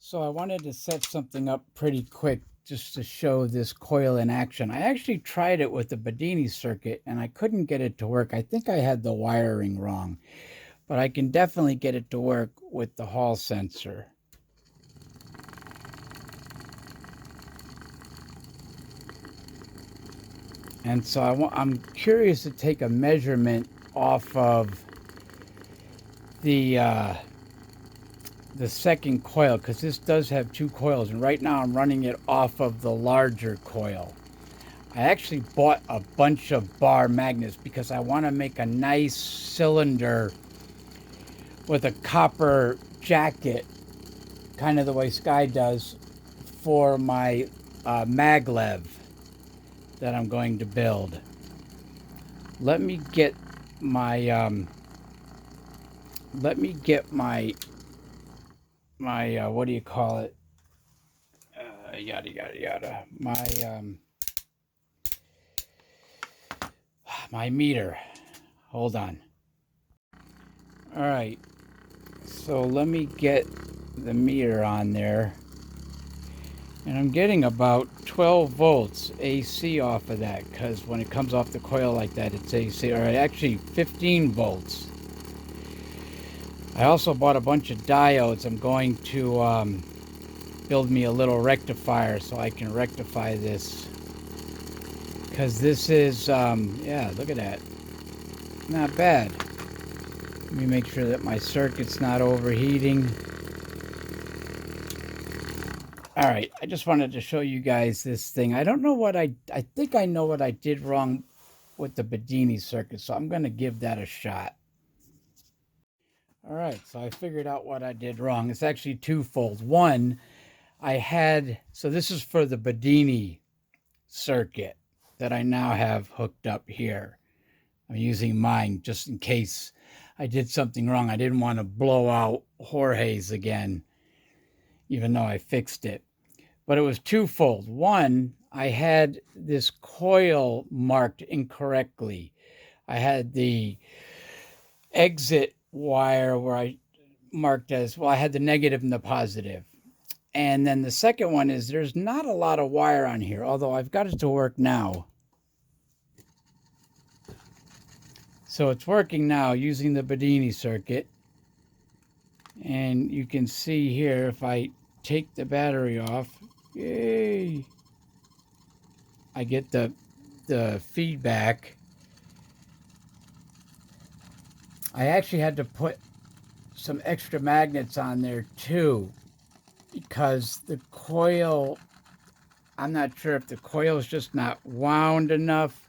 So I wanted to set something up pretty quick just to show this coil in action. I actually tried it with the bedini circuit and I couldn't get it to work. I think I had the wiring wrong, but I can definitely get it to work with the Hall sensor. And so I'm curious to take a measurement off of the second coil, because this does have two coils, and right now I'm running it off of the larger coil. I actually bought a bunch of bar magnets because I want to make a nice cylinder with a copper jacket, kind of the way Sky does, for my maglev that I'm going to build. Let me get my what do you call it? Yada yada yada. My meter. Hold on. All right. So let me get the meter on there. And I'm getting about 12 volts AC off of that, because when it comes off the coil like that, it's AC. Or actually 15 volts. I also bought a bunch of diodes. I'm going to build me a little rectifier so I can rectify this. Because this is, yeah, look at that. Not bad. Let me make sure that my circuit's not overheating. All right, I just wanted to show you guys this thing. I don't know what I think I know what I did wrong with the bedini circuit, so I'm going to give that a shot. All right, so I figured out what I did wrong. It's actually twofold. One, so this is for the bedini circuit that I now have hooked up here. I'm using mine just in case I did something wrong. I didn't want to blow out Jorge's again, even though I fixed it. But it was twofold. One, I had this coil marked incorrectly. I had the exit wire where I marked as, well, I had the negative and the positive. And then the second one is there's not a lot of wire on here, although I've got it to work now. So it's working now using the bedini circuit. And you can see here, if I take the battery off, yay, I get the feedback. I actually had to put some extra magnets on there too, because the coil, I'm not sure if the coil is just not wound enough,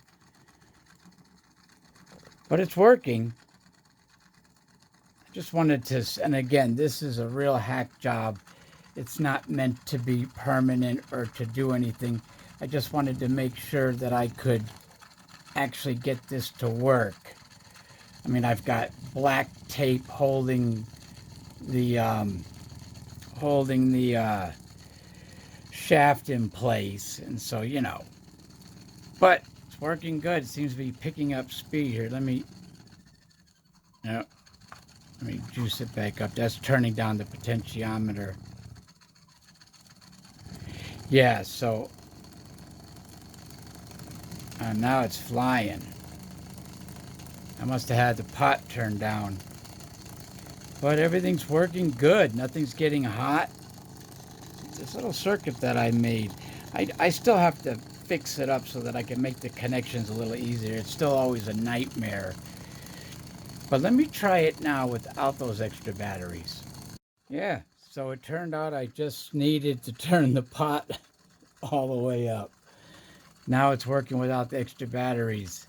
but it's working. I just wanted to, and again, this is a real hack job. It's not meant to be permanent or to do anything. I just wanted to make sure that I could actually get this to work. I mean, I've got black tape holding the shaft in place, and so, you know, but it's working good. It seems to be picking up speed here. Let me juice it back up. That's turning down the potentiometer. Yeah, so now it's flying. I must have had the pot turned down. But everything's working good. Nothing's getting hot. This little circuit that I made, I still have to fix it up so that I can make the connections a little easier. It's still always a nightmare. But let me try it now without those extra batteries. Yeah, so it turned out I just needed to turn the pot all the way up. Now it's working without the extra batteries.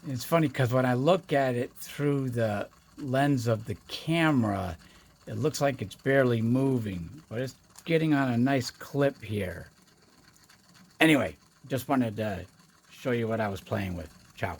It's funny because when I look at it through the lens of the camera, it looks like it's barely moving, but it's getting on a nice clip here. Anyway, just wanted to show you what I was playing with. Ciao.